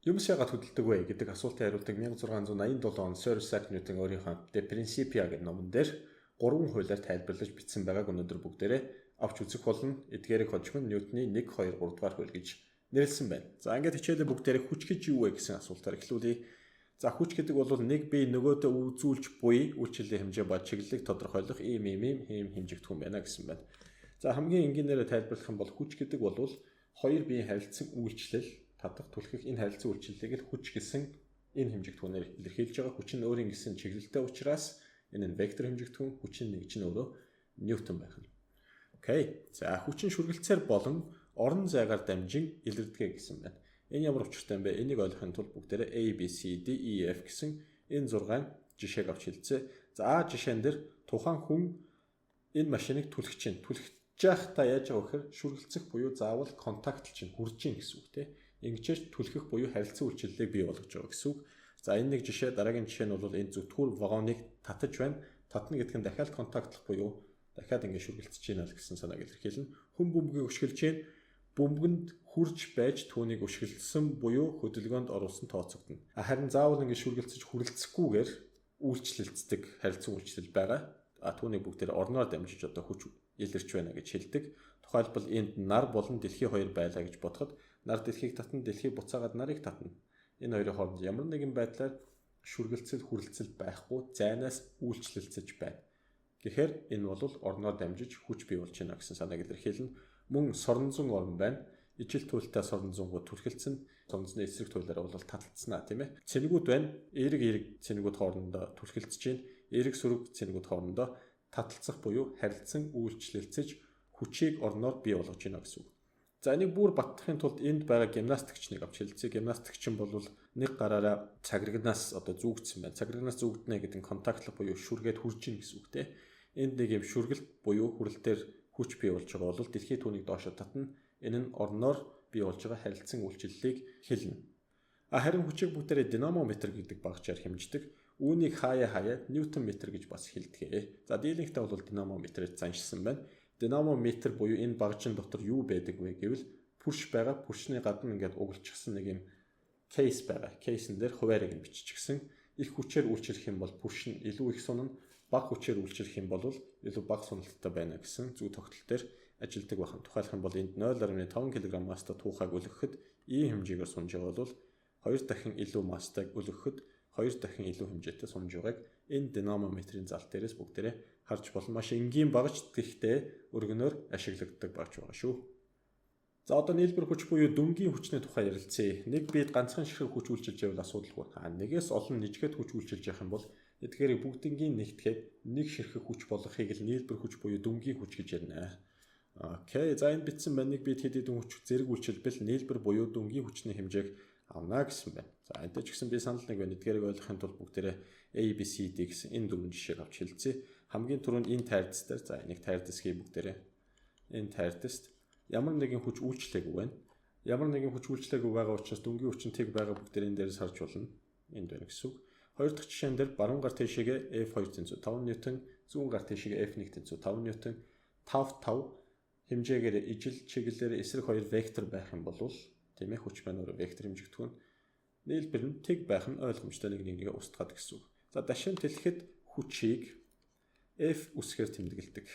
Юмс яагаад хөдөлдөг вэ гэдэг асуултанд хариулдаг 1687 он Sir Isaac Newton өөрийнхөө De Principia гэдэг номон дээр 3 хуулиар тайлбарлаж бичсэн байгааг өнөөдөр бүгдээрээ авч үзэх болно. Эдгээрийг хожим нь Ньютоны 1, 2, 3 дугаар хууль гэж нэрлсэн байна. За ингээд хичээлээ бүгдээрээ хүч гэж юу вэ гэсэн асуултаар эхлүүлье. За хүч гэдэг бол нэг бие нөгөөдөө үзүүлж буй үйлчлэлийн хэмжээ ба чиглэлийг тодорхойлох ийм хэмжигдэхүүн байна гэсэн байна. За хамгийн энгийнээр тайлбарлах юм бол хүч гэдэг бол хоёр биеийн харилцан үйлчлэл татах түлхэх энэ харилцан үйлчлэлийг л хүч гэсэн энэ хэмжигдэхүүнээр илэрхийлж байгаа. Хүч нь өөрийн гэсэн чиглэлтэй учраас энэ нь вектор хэмжигдэхүүн, хүчин нэг чинь өөрөө Ньютон байх нь. Окей. За хүчин шүргэлцээр болон орон зайгаар дамжин илэрдэг гэсэн байна. Энэ ямар учиртай юм бэ? Энийг ойлгохын тулд бүгдээрээ A, B, C, D, E, F гэсэн энэ 6 жишээг авч хэлцээ. За А жишээн дээр тухайн хүн энэ машиныг түлхэж чинь. Түлхэж явахдаа яаж байгаа вэхээр шүргэлцэх буюу заавал контактлж чинь хүрж чинь гэсэн үг тийм. Ингэж түлхэх буюу харилцан үйлчлэлийг бий болгож байгаа гэсэн үг. За энэ нэг жишээ, дараагийн жишээ нь бол энэ зүтгүүр вагоныг татаж байна. Татна гэдэг нь дахиад контактлах буюу дахиад ингэ шүргэлцэж байна л гэсэн санааг илэрхийлнэ. Хүн бөмбөгийг өшгөлж чинь бөмбөгөнд хурж байж түүнийг өшгөлсөн буюу хөдөлгөөнд оруулсан тооцогдно. Харин заавал ингэ шүргэлцэж хүрэлцэхгүйгээр үйлчлэлцдэг харилцан үйлчлэл байгаа. Түүнийг бүгдээр орноор дамжиж одоо хүч илэрч байна гэж хэлдэг. Тухайлбал энд нар болон дэлхий хоёр байлаа гэж бодоход нар дэлхийг татна, дэлхий буцаагаад нарыг татна. Энэ хоёрын хооронд ямар нэгэн байдлаар шүргэлцэл хүрэлцэл байхгүй зайнаас үйлчлэлцэж байна. Гэхдээ энэ бол орноор дамжиж хүч бий болж байна гэсэн санааг илэрхийлнэ. Мөн соронзон орн байна. Ижил туйлтай соронзонгууд түлхэлцэн, соронзны эсрэг туйлаараа бол таталцсанаа тийм ээ. Цэнэгүүд байна. Эерэг цэнэгүүд хоорондоо түлхэлцэж байна. Эерэг сүрэг цэнэгүүд хоорондоо таталцах буюу харилцан үйлчлэлцэж хүчийг орноор бий болгож байна гэсэн үг. За энийг бүр баттахын тулд энд байгаа гимнастикчныг авч хэлцээ. Гимнастикчин бол нэг гараараа цаграгнаас одоо зүгдсэн байна. Цаграгнаас зүгднэ гэдэг нь контактлах буюу шүргээд хүрж ийн гэсэн үг тийм. Энд нэг юм шүргэлт буюу хүрэлтээр хүч бий болж байгаа бол дэлхий түүнийг доошо татна. Энэ нь орноор бий болж байгаа харилцан үйлчлэлийг хэлнэ. Харин хүчийг бүгдээрээ динамометр гэдэг багчаар хэмждэг. Үүнийг хаяа Ньютон метр гэж бас хэлдэг. За дийлэнхтэй бол динамометрээр заншсан байна. Динамометр буюу энэ багжин дотор юу байдаг вэ гэвэл пүрш байгаа. Пүршний гадна ингээд угалчихсан нэг юм кейс байгаа. Кейсэн дээр хуваарийг нь биччихсэн. Их хүчээр үйлчлэх юм бол пүрш нь илүү их сунна. Бага хүчээр үйлчлэх юм бол илүү бага суналттай байна гэсэн зүй тогтол дээр ажилладаг байна. Тухайлх юм бол энд 0.5 кг маста туухайг өлгөхөд ийм хэмжээгээр сунж байгаа бол 2 дахин илүү мастаг өлгөхөд 2 дахин илүү хэмжээтэй сунж байгааг энэ динамометрийн зал дээрээс бүгдээрээ харж болно. Маш энгийн багж гэхдээ өргөнөөр ашиглагддаг багж байгаа шүү. За одоо нийлбэр хүч буюу дүнгийн хүчний тухай ярилцъя. Нэг биед ганцхан ширхэг хүч үйлчилж байвал асуудалгүй. Нэгээс олон нижгээд хүч үйлчилж явах юм бол эдгээрийг бүгднгийн нэгтгэхэд нэг ширхэг хүч болгохыг л нийлбэр хүч буюу дүнгийн хүч гэж ярина. Окей, за энэ бичсэн байна. Нэг биед хэд хэдэн хүч зэрэг үйлчилбэл нийлбэр буюу дүнгийн хүчний хэмжээг авна гэсэн байна. За энтэй ч гэсэн би санал нэг байна. Эдгээрийг ойлгохын тулд бүгдээрээ A, B, C, D гэсэн энэ дөрвөн жишээг авч хэлцээ. Хамгийн түрүүнд энэ тайрдас дээр за энийг тайрдас хий бүгдээрээ. Энэ тайрдаст ямар нэгэн хүч үйлчлээгүй байна. Ямар нэгэн хүч үйлчлээгүй байгаа учраас дүнгийн хүчин тэг байгаа бүгдээр энэ дээрээс харж болно. Энд байна гэсэн үг. Хоёр дахь жишээн дээр баруун гар тийшээгээ F2.5 Ньютон, зүүн гар тийшээгээ F1.5 Ньютон 5 хэмжээгээр ижил чиглэлээр эсрэг хоёр вектор байх юм бол тийм ээ хүч маань өөрөө вектор хэмжигдэхүүн нийлбэр нь тэг байх нь ойлгомжтой нэгээ устгаад гэсэн үг. За дашин тэлэхэд хүчийг F үсгээр тэмдэглэдэг.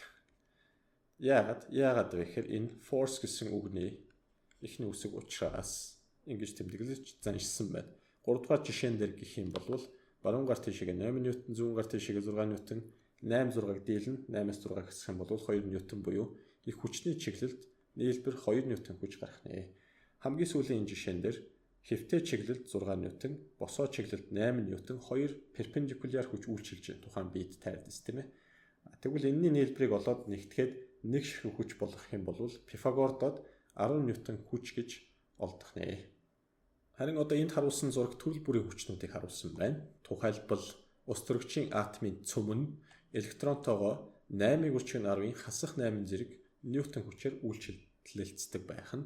Яагаад вэ гэхээр энэ force гэсэн үгний эхний үсэг учраас ингэж тэмдэглэж заншсан байна. 3 дугаар жишээн дээр гэх юм бол баруун гар тийшээгээ 8 ньютон, зүүн гар тийшээгээ 6 ньютон, 8-6-г дийлэн 8-6 гэсэх юм бол 2 ньютон буюу их хүчний чиглэлд нийлбэр 2 ньютон хүч гарах нэ. Хамгийн сүүлийн энэ жишээн дээр хэвтэй чиглэлд 6 ньютон, босоо чиглэлд 8 ньютон, 2 перпендикуляр хүч үйлчилж байгаа тухайн биед тайрдас тийм ээ. Тэгвэл энэний нийлбэрийг олоод нэгтгэхэд нэг ширхэг хүч болгох юм бол Пифагордод 10 ньютон хүч гэж олдох нэ. Харин одоо энд харуулсан зураг төрөл бүрийн хүчнүүдийг харуулсан байна. Тухайлбал ус төрөгчийн атомын цөм нь электронтойгоо 8-10-ийн хасах 8 зэрэг ньютон хүчээр үйлчлэлцдэг байх нь.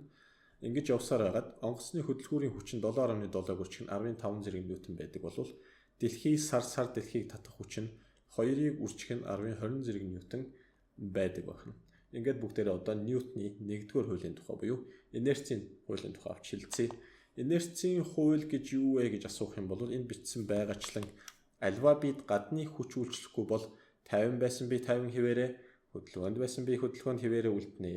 Ингэж явсаар байгаад онгоцны хөдөлгүүрийн хүч нь 7.7 гүрчиг нь 15 зэрэг ньютон байдаг бол дэлхий сар дэлхийг татах хүч нь 2-ыг үржих нь 10-20 зэрэг ньютон байдаг байна. Ингээд бүгдээрээ одоо Ньютоны 1-р хуулийн тухай буюу инерцийн хуулийн тухай авч хэлцээ. Инерцийн хууль гэж юу вэ гэж асуух юм бол энэ бичсэн байгаачлан альва бид гадны хүч үйлчлэхгүй бол 50 байсан би 50 хэвээрээ, хөдөлгөөнд байсан би хөдөлгөөнд хэвээрээ үлднэ.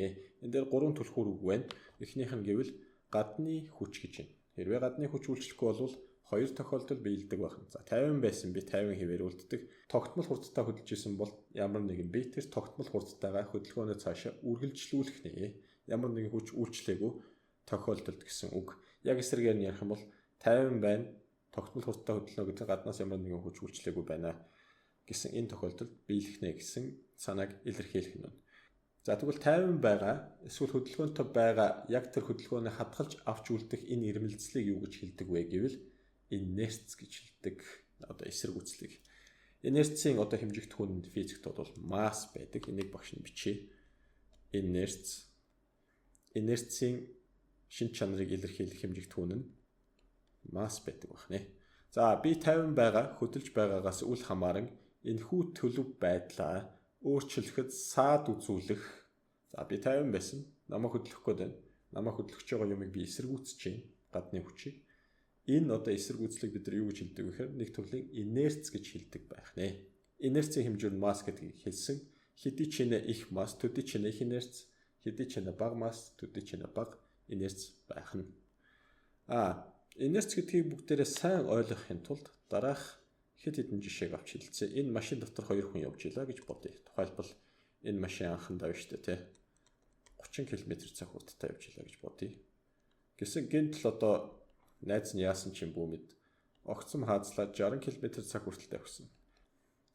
Энэ дээр 3 түлхүүр үг байна. Эхнийх нь гэвэл гадны хүч гэж байна. Хэрвээ гадны хүч үйлчлэхгүй бол хоёр тохиолдолд биелдэг байна. За 50 байсан би 50 хэвээр үлддэг. Тогтмол хурдтай хөдөлж исэн бол ямар нэгэн би тэр тогтмол хурдтайгаа хөдөлгөөнөө цаашаа үргэлжлүүлэх нэ. Ямар нэгэн хүч үйлчлээгүй тохиолдолд гэсэн үг. Яг эсрэгээр нь ярих юм бол 50 байна. Тогтмол хурдтай хөдөлнө гэдэг гаднаас ямар нэгэн хүч үйлчлээгүй байна гэсэн энэ тохиолдолд биелэх нэ гэсэн санааг илэрхийлэх нь. За тэгвэл 50 байгаа эсвэл хөдөлгөөнтэй байгаа яг тэр хөдөлгөөнийг хадгалж авч үлдэх энэ ирмэлцлийг юу гэж хэлдэг вэ гэвэл инерц гэж хэлдэг. Одоо эсрэг үслийг. Инерцийн одоо хэмжигдэх хүнд физикт бол масс байдаг. Энийг багш нь бичээ. Инерцийн шин чанарыг илэрхийлэх хэмжигдэх хүн нь масс байдаг байна. За би 50 байгаа хөдөлж байгаагаас үл хамааран энэхүү төлөв байдлаа өөрчлөхөд саад үзүүлэх. За би 50 байсан. Намайг хөдлөх гээд байна. Намайг хөдлөж байгаа юмыг би эсэргүүцэж чинь гадны хүчийг. Энэ одоо эсэргүүцлийг бид нар юу гэж хэлдэг вэ гэхээр нэг төрлийн инерц гэж хэлдэг байх нэ. Инерцийн хэмжүүр нь масс гэдгийг хэлсэн. Хэдий ч нэ их масс, төдий ч нэ их инерц, хэдий ч нэ бага масс, төдий ч нэ бага инерц байх нь. Инерц гэдгийг бүгдээрээ сайн ойлгохын тулд дараах хэд хэдэн жишээг авч хэлцээ. Энэ машин дотор хоёр хүн явж илаа гэж бодъё. Тухайлбал энэ машин анхан давж штэ тий. 30 км/цаг хурдтай явж илаа гэж бодъё. Гэсэн гинтл одоо найз нь яасан ч юм бүү мэд огцом хаазлаад 60 км/цаг хүртэл тавьсан.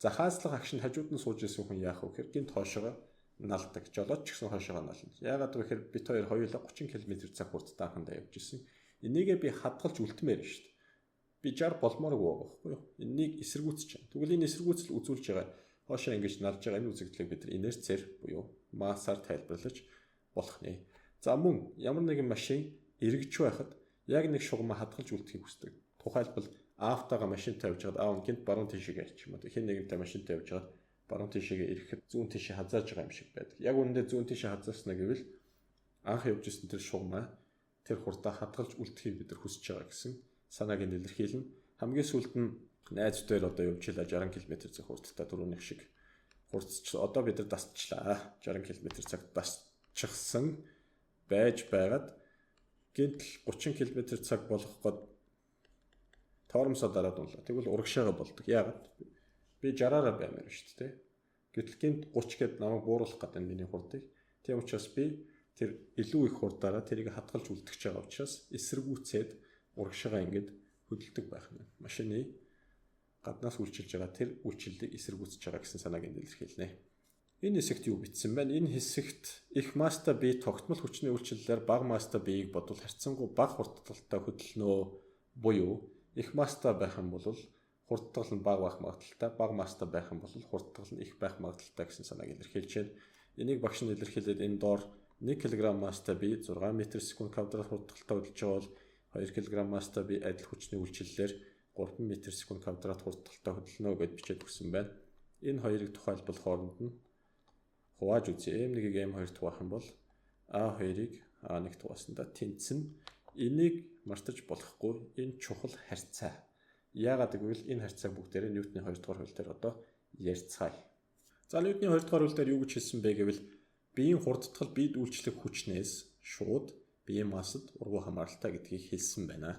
За хаазлах агшинд хажууд нь сууж исэн хүн яах вэ гэхээр гинт хоошоо налдаг. Жолооч ч гэсэн хоошоо нална. Яагаад вэ гэхээр бид хоёр хоёулаа 30 км/цаг хурдтай анхандаа явж исэн. Энийгээ би хадгалж үлдмээр шүү дээ. Би 60 болмооргүй байхгүй юу? Энийг эсэргүүцэж байна. Тэгвэл энэ эсэргүүцэл үзүүлж байгаа хоошоо ингэж нарж байгаа энэ үзэгдлийг бид инерцээр буюу массаар тайлбарлаж болох нэ. За мөн ямар нэгэн машин эргэж байхад яг нэг шугамаа хадгалж үлдэхийг хүсдэг. Тухайлбал автогаа машинтай явж байгаад аав гинт баруун тишээгээ ирчих юм уу. Хэн нэгэнтэй машинтай явж байгаад баруун тишээгээ ирэхэд зүүн тишээ хазааж байгаа юм шиг байдаг. Яг үүндээ зүүн тишээ хазааснаа гэвэл анх явж исэн тэр шугамаа тэр хурдаа хадгалж үлдэхийг бид нар хүсэж байгаа гэсэн санааг илэрхийлнэ. Хамгийн сүүлд нь найз дээр одоо явж илаа 60 км/цаг хурдтай дөрөвнийх шиг хурдч одоо бид нар дасчлаа. 60 км/цаг дасчихсан байж байгаад гинтл 30 км/цаг болох гээд тоормсоо дараад унлаа. Тэгвэл урагшаага болдог. Яагаад? Би 60-аараа баймаар шүү дээ. Гэтэл гинт 30 гэд намайг бууруулах гэдэг миний хурдыг. Тийм учраас би тэр илүү их хурдаараа тэрийг хадгалж үлдэх байгаа учраас эсэргүүцээд урагшаага ингэж хөдөлдөг байх нь. Машины гаднаас үйлчилж байгаа тэр үйлчлэлийг эсэргүүцэж байгаа гэсэн санааг илэрхийлнэ. Энэ хэсэгт юу бичсэн байна? Энэ хэсэгт их масста бие тогтмол хүчний үйлчлэлээр бага масста биеийг бодвол харьцангуй бага хурдталтай хөдөлнө буюу их масста байх юм бол хурдтал нь бага байх магадaltaй, бага масста байх юм бол хурдтал нь их байх магадaltaй гэсэн санааг илэрхийлж байна. Энийг багш нь илэрхийлээд энэ доор 1 кг масста бие 6 м/с квадрат хурдталтай хөдөлж байгаа бол 2 кг масста бие адил хүчний үйлчлэлээр 3 м/с квадрат хурдталтай хөдөлнө гэж бичээд өгсөн байна. Энэ хоёрыг тухайлбал хооронд нь хувааж үзье. M1-ийг M2-т хуваах юм бол A2-ыг A1-т хуваасандаа тэнцэн. Энийг мартаж болохгүй. Энэ чухал харьцаа. Яагаад гэвэл энэ харьцааг бүгдээрээ Ньютоны 2 дугаар хууль дээр одоо ярьцгаая. За Ньютоны 2 дугаар хууль дээр юу гэж хэлсэн бэ гэвэл биеийн хурдтал бид үйлчлэх хүчнээс шууд биеийн массад ургуу хамааралтай гэдгийг хэлсэн байна.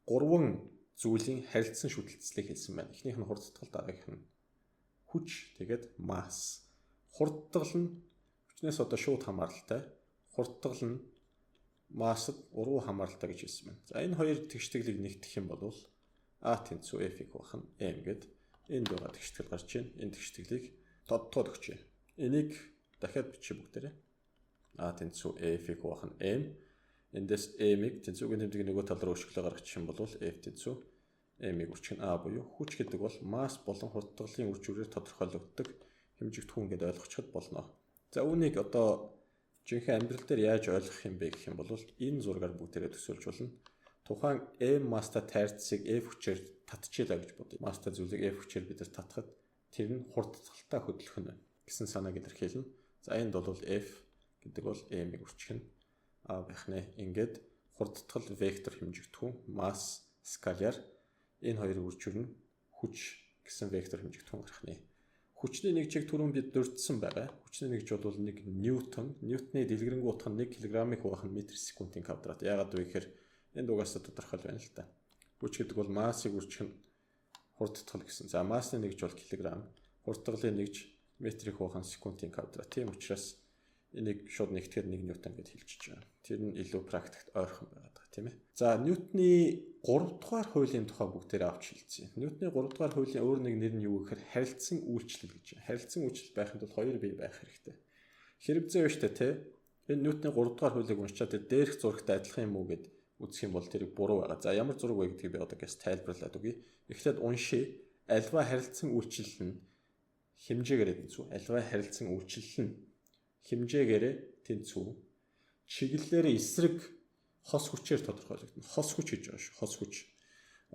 3 зүйлийн харилцан шүтэлцлийг хэлсэн байна. Эхнийх нь хурдтал, дараагийнх нь хүч, тэгээд масс. Хурдтал нь хүчнээс одоо шууд хамааралтай. Хурдтал нь массад ургуу хамааралтай гэж хэлсэн байна. За энэ хоёр тэгштэглийг нэгтгэх юм бол А тэнцүү F-ийг бахна M гэд энд байгаа тэгштгэл гарч ийн. Энэ тэгштэглийг тодтоод өгч байна. Энийг дахиад бичиж бүгдээрээ. А тэнцүү F-ийг бахна M. Эндээс M-ийг тэнцүүгийн тэмдгийг нөгөө тал руу өшгөлөө гаргачих юм бол F тэнцүү M-ийг үрчгэн A буюу хүч гэдэг бол масс болон хурдтгалын үр дүнээр тодорхойлогддог хэмжигдэхүүн гэдээ ойлгочиход болно. За үүнийг одоо жинхэнэ амьдрал дээр яаж ойлгох юм бэ гэх юм бол энэ зургаар бүгдээрээ төсөөлж болно. Тухайн M масста тайрцыг F хүчээр татчихлаа гэж бодъё. Масста зүйлийг F хүчээр бид татахад тэр нь хурдталтай хөдлөх нь гэсэн санааг илэрхийлнэ. За энд бол F гэдэг бол M-ийг үрчгэн А байх нэ. Ингээд хурдтгал вектор хэмжигдэхүүн масс скаляр энэ хоёрыг үржүүлнэ хүч гэсэн вектор хэмжигдэхүүн гарах нэ. Хүчний нэгжийг түрүүн бид дурдсан байгаа. Хүчний нэгж бол 1 ньютон. Ньютоны дэлгэрэнгүй утга нь 1 кг-ыг хуваах нь метр секундын квадрат. Яагаад вэ гэхээр энэ дугаас тодорхой байна л да. Хүч гэдэг бол массыг үржих нь хурдтгал гэсэн. За массны нэгж бол килограмм. Хурдтгалын нэгж метрийг хуваах нь секундын квадрат. Тийм учраас энийг шууд нэгтгэхэд 1 ньютон гэж хэлчихэж байгаа. Тэр нь илүү практикт ойрхон байгаад байгаа тийм ээ. За Ньютоны 3 дугаар хуулийн тухай бүгдээрээ авч хэлцгээе. Ньютоны 3 дугаар хуулийн өөр нэг нэр нь юу гэхээр харилцан үйлчлэл гэж байна. Харилцан үйлчлэл байхын тулд хоёр бие байх хэрэгтэй. Хэрэгцээ байна шүү дээ тий. Энэ Ньютоны 3 дугаар хуулийг уншчаад дээрх зурагтай адилхан юм уу гэд үзэх юм бол тэрийг буруу байгаа. За ямар зураг вэ гэдгийг би одоо гэс тайлбарлаад өгье. Эхлээд уншия. Альва харилцан үйлчлэл нь хэмжээгээрээ тэнцүү. Альва харилцан үйлчлэл нь хэмжээгээрээ тэнцүү. Чиглэлээр эсрэг хос хүчээр тодорхойлогдно. Хос хүч гэж байгаа шүү. Хос хүч.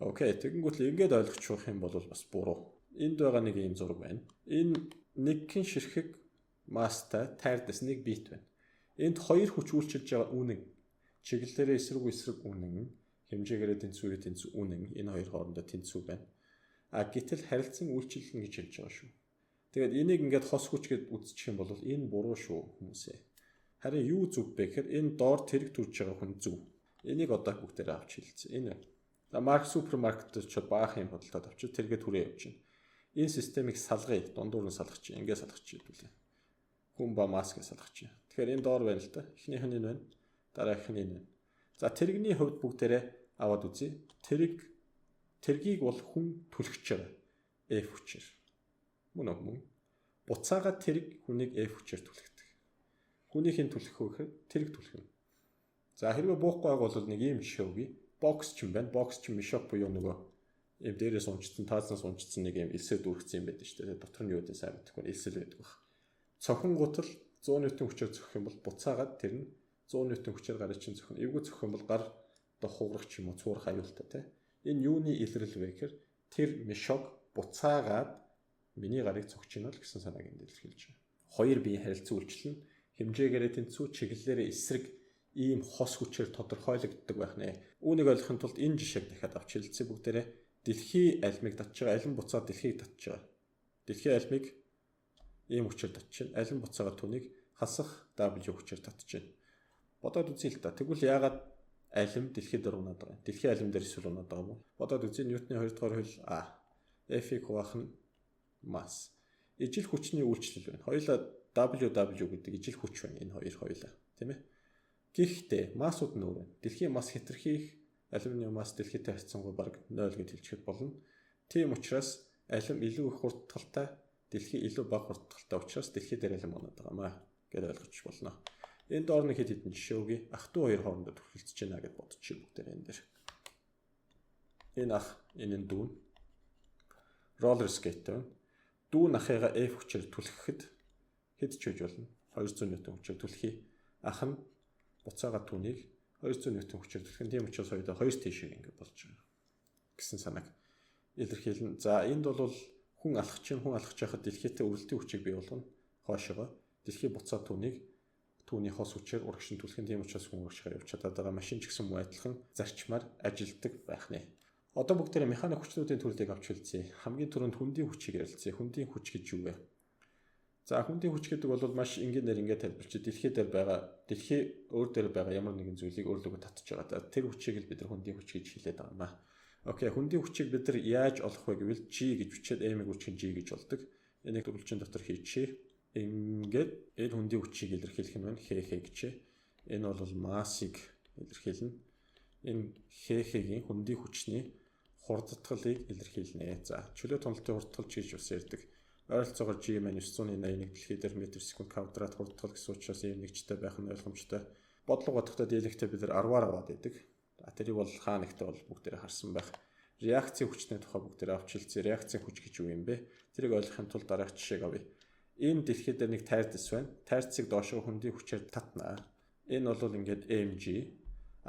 Окей. Тэгэнгүүт л ингэж ойлгочих юм бол бас буруу. Энд байгаа нэг ийм зураг байна. Энэ нэгэн ширхэг масстай тайрдас нэг бит байна. Энд хоёр хүч үйлчилж байгаа үнэн. Чиглэлээр эсрэг үнэн, хэмжээгээрээ тэнцүү үнэн энэ хоёр хоорондоо тэнцүү байна. Гэтэл харилцан үйлчлэл гэж хэлж байгаа шүү. Тэгээд энийг ингээд хос хүч гэж үзчих юм бол энэ буруу шүү хүмүүсээ. Харин юу зөв бэ гэхээр энэ доор тэрэг төрж байгаа хүн зөв. Энийг одоо бүгдээрээ авч хэлцээ. Энэ. За марк супермаркетд ч баах юм бодлоод авчиж тэргээ түрээ явж байна. Энэ системийг салгая. Дундуур нь салгах чинь. Ингээд салгах чинь хэвлээ. Хүн ба маскыг салгах чинь. Тэгэхээр энэ доор байна л да. Эхнийх нь энэ байна. Дараагийнх нь энэ байна. За тэрэгний хувьд бүгдээрээ аваад үзье. Тэргийг бол хүн түлхэж байгаа. F хүчээр. Мөн. Буцаага тэрэг хүнийг F хүчээр түлхдэг. Хүнийхин түлхэх вэ гэхээр тэрэг түлхэнэ. За хэрвээ буухгүй байг бол нэг юм жишээ өгье. Бокс ч юм байна. Бокс ч мишок буюу нөгөө юм дээрээс унжсан, таазнаас унжсан нэг юм элсээр дүүргэсэн юм байдаг шүү дээ. Дотор нь юу гэдэг сайн мэдэхгүй элсэл байдаг баг. Цохин гутал 100 ньютон хүчээр зөхөх юм бол буцаагаад тэр нь 100 ньютон хүчээр гарыг чинь зөхнө. Эвгүй зөхөх юм бол гар дохуурах ч юм уу цуурах аюултай тий. Энэ юуны илрэл вэ гэхээр тэр мишок буцаагаад миний гарыг цогч ийн л гэсэн санааг энд илэрхийлж байна. Хоёр биеийн харилцан үйлчлэл нь хэмжээгээрээ тэнцүү, чиглэлээрээ эсрэг ийм хос хүчээр тодорхойлогддог байх нэ. Үүнийг ойлгохын тулд энэ жишээг дахиад авч хэлцээ бүгдээрээ дэлхийн альмыг татж байгаа, алин буцаа дэлхийг татж байгаа. Дэлхийн альмыг ийм хүчээр татж байна. Алин буцаага түүнийг хасах W хүчээр татж байна. Бодоод үзье л та. Тэгвэл яагаад алим дэлхийд унаад байгаа юм? Дэлхийн алим дээр эсвэл унаад байгаа юм уу? Бодоод үзье. Ньютоны 2 дугаар хууль F-ийг хуваах нь масс. Ижил хүчний үйлчлэл байна. Хоёулаа WW гэдэг ижил хүч байна. Энэ хоёр хоёулаа, тийм ээ. Гэхдээ массууд нь өөр байна. Дэлхийн масс хэтэрхийх алюминий масс дэлхийтэй харьцангуй бараг 0 гэж хэлчихэд болно. Тийм учраас алим илүү их хурдтгалтай, дэлхий илүү бага хурдтгалтай учраас дэлхий дээр алим унаад байгаа маа гэж ойлгож болно. Энэ доор нэг хэд хэдэн жишээ өгье. Ах トゥ хоёр хоорондоо түлхэлцэж байна гэж бодчих бүгдээр энэ дээр. Энэ ах, энэ нь дүү. Роллер скейт байна. Дүү ахыгаа F хүчээр түлхэхэд хэд ч үж болно. 200 ньютон хүчээр түлхий. Ах нь буцаага түүнийг 200 ньютон хүчээр түлхэн. Тийм учраас хоёулаа хоёр тийшээ ингэ болж байгаа гэсэн санааг илэрхийлнэ. За энд бол хүн алхаж чинь хүн алхаж байхад дэлхийтэй өрөлтийн хүчийг бий болгоно. Хоошоогоо дэлхий буцаа түүний хос хүчээр урагшин түлхэн. Тийм учраас хүн урагшаа явж чадаад байгаа. Машин ч гэсэн мөн адилхан зарчмаар ажилдаг байх нэ. Одоо бүгдээрээ механик хүчнүүдийн төрлийг авч хэлцгээе. Хамгийн түрүүнд хүндийн хүчийг ярилцъя. Хүндийн хүч гэж юу вэ? За хүндийн хүч гэдэг бол маш энгийнээр ингээд тайлбарч дэлхий дээр байгаа, дэлхий өөр дээр байгаа ямар нэгэн зүйлийг өөрлөгөө татж байгаа. Тэр хүчийг л бид нар хүндийн хүч гэж хэлээд байгаа юм аа. Окей, хүндийн хүчийг бид нар яаж олох вэ гэвэл G гэж бичээд M-ийг үржих G гэж болдог. Энийг төгөлжин дотор хийчихье. Ингээд энэ хүндийн хүчийг илэрхийлэх нь байна. Хх гэж. Энэ бол массыг илэрхийлнэ. Энэ хх-ийн хүндийн хүчний хурдтгалыг илэрхийлнэ. За, чөлөө туналтын хурдтгал гэж бас ярьдаг. Ойролцоогоор G-981 дэлхий дээр метр секунд квадрат хурдтгал гэсэн учраас ийм нэгжтэй байх нь ойлгомжтой. Бодлого бодохдоо диалектээ бид нар 10-аар аваад байдаг. Тэрийг бол хаа нэгтээ бол бүгдээрээ харсан байх. Реакцийн хүчний тухай бүгдээрээ авч хэлцээ. Реакцийн хүч гэж юу юм бэ? Тэрийг ойлгохын тулд дараах жишээг авъя. Энэ дэлхий дээр нэг тайрдас байна. Тайрдсыг доошоо хүндийн хүчээр татнаа. Энэ бол ингээд mg.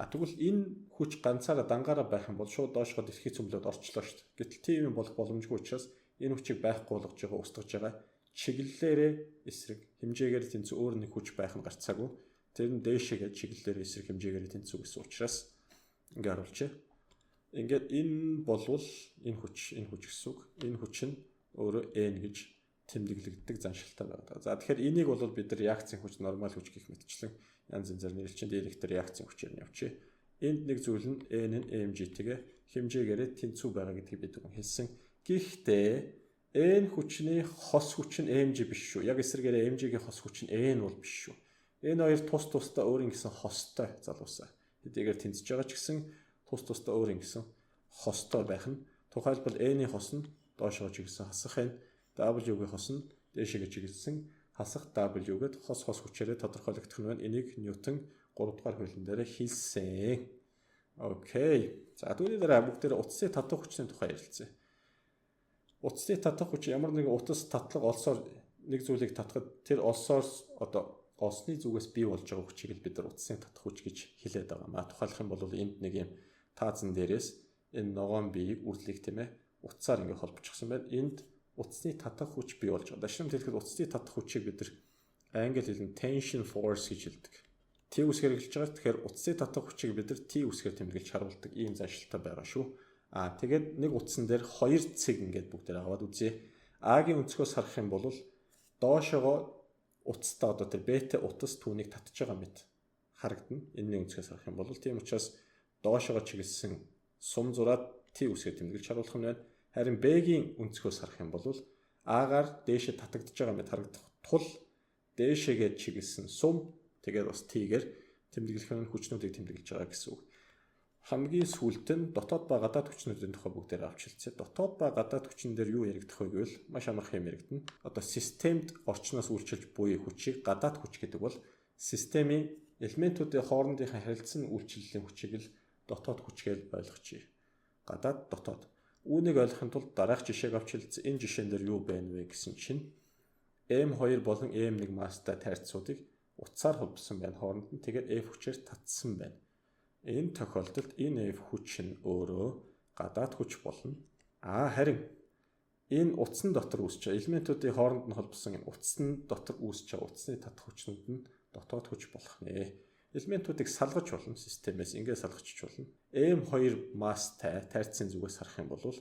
Тэгвэл энэ хүч ганцаараа дангаараа байх юм бол шууд доошоо дэлхий цөмлөд орчлоо шүү дээ. Гэтэл тийм юм болох боломжгүй учраас энэ хүчийг байхгүй болгож байгаа, устгаж байгаа чиглэлээрээ эсрэг хэмжээгээр тэнцүү өөр нэг хүч байх нь гарцаагүй. Тэр нь дээшээгээ чиглэлээр эсрэг хэмжээгээр тэнцүү гэсэн учраас ингээ харуулчих. Ингээд энэ болвол энэ хүч гэсэн үг. Энэ хүч нь өөрөө N гэж тэмдэглэгддэг заншилтай байдаг. За тэгэхээр энийг бол бид нар реакцийн хүч, нормал хүч гэх мэтчлэн янз янзаар нэрлэчин дээрхтэр реакцийн хүчээр нь явчих. Энд нэг зүйл нь N нь mg-тэйгээ хэмжээгээрээ тэнцүү байгаа гэдгийг бид хэлсэн. Гэхдээ N хүчний хос хүч нь mg биш шүү. Яг эсрэгээрээ mg-ийн хос хүч нь N бол биш шүү. Энэ хоёр тус тусдаа өөрийн гэсэн хостой залуусаа. Хэдийгээр тэнцэж байгаа ч гэсэн тус тусдаа өөрийн гэсэн хостой байх нь. Тухайлбал N-ийн хос нь доошоо чиглэсэн хасах n, W-гийн хос нь дээшээгээ чиглэсэн хасах W-гээд хос хүчээрээ тодорхойлогдох нь байна. Энийг Ньютон 3 дугаар хуулийн дээр хэлсэн. Окей. За түүний дараа бүгдээр утасны татах хүчний тухай ярилцъя. Утасны татах хүч ямар нэгэн утас татлага олсоор нэг зүйлийг татахад тэр олсоор одоо олсны зүгээс бий болж байгаа хүчийг л бид нар утасны татах хүч гэж хэлээд байгаа. Тухайлах юм бол энд нэг юм таазан дээрээс энэ ногоон биеийг үрлийг тийм ээ утсаар ингээ холбочихсон байна. Энд утасны татах хүч бий болж байгаа. Дашнамд хэлэхэд утасны татах хүчийг бид нар англи хэлэн tension force гэж хэлдэг. T үсгээр хэлж байгаа. Тэгэхээр утасны татах хүчийг бид нар T үсгээр тэмдэглэж харуулдаг ийм заншилтай байгаа шүү. Тэгээд нэг утсан дээр 2 цэг ингээд бүгдээр аваад үзье. А-гийн өнцгөөс харах юм бол доошогоо утастай одоо тэр бета утас түүнийг татж байгаа мэт харагдана. Энэний өнцгөөс харах юм бол тийм учраас доошогоо чиглэсэн сум зураад T үсгээр тэмдэглэж харуулах юм байна. Харин B-гийн өнцгөөс харах юм бол А-гаар дээшээ татагдж байгаа мэт харагдах тул дээшээгээ чиглэсэн сум тэгээд бас T-гээр тэмдэглэх нь хүчнүүдийг тэмдэглэж байгаа гэсэн үг. Хамгийн сүүлд нь дотоод ба гадаад хүчнүүдийн тухай бүгдээр авч хэлцээ. Дотоод ба гадаад хүчин дээр юу яригдах вэ гэвэл маш амархан юм яригдана. Одоо системд орчноос үйлчилж буй хүчийг гадаад хүч гэдэг бол системийн элементүүдийн хоорондынхаа харилцан үйлчлэлийн хүчийг л дотоод хүч гэж ойлгочихъя. Гадаад дотоод. Үүнийг ойлгохын тулд дараах жишээг авч хэлцээ. Энэ жишээн дээр юу байна вэ гэсэн чинь M2 болон M1 масстай тайрцуудыг утсаар холбосон байна хооронд нь. Тэгээд F хүчээр татсан байна. Энэ тохиолдолд энэ F хүч нь өөрөө гадаад хүч болно. Харин энэ утсан дотор үүсэж байгаа элементүүдийн хооронд нь холбосон энэ утсан дотор үүсэж байгаа утасны татах хүчнүүд нь дотоод хүч болох нэ. Элементүүдийг салгаж болно системээс ингээд салгачч болно. M2 масстай тайрцын зүгээс харах юм бол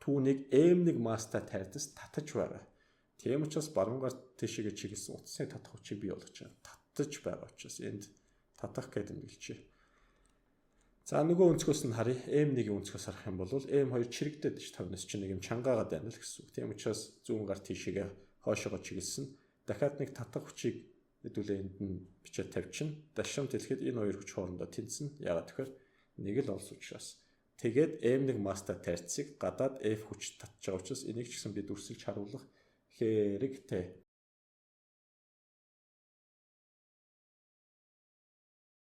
түүнийг M1 масстай тайрцаас татаж байгаа. Тийм учраас баруунгаар тийшээгээ чиглэсэн утасны татах хүчийг бий болгож байгаа. Татаж байгаа учраас энд татах гэдэг нь хэлчихье. За нөгөө өнцгөөс нь харъя. M1-ийн өнцгөөс харах юм бол M2 чирэгдээд ш тавнаас чинь нэг юм чангаагаад байна л гэсэн үг. Тийм учраас зүүн гар тийшээгээ хоошоогоо чиглэсэн. Дахиад нэг татах хүчийг хэдүүлээ энд нь бичээд тавьчихна. Дашрамт хэлэхэд энэ хоёр хүч хоорондоо тэнцэнэ. Яагаад тэгэхээр нэг л олс учраас. Тэгээд M1 масстай тайрцыг гадаад F хүч татж байгаа учраас энийг ч гэсэн бид үрсэлж харуулах хэрэгтэй.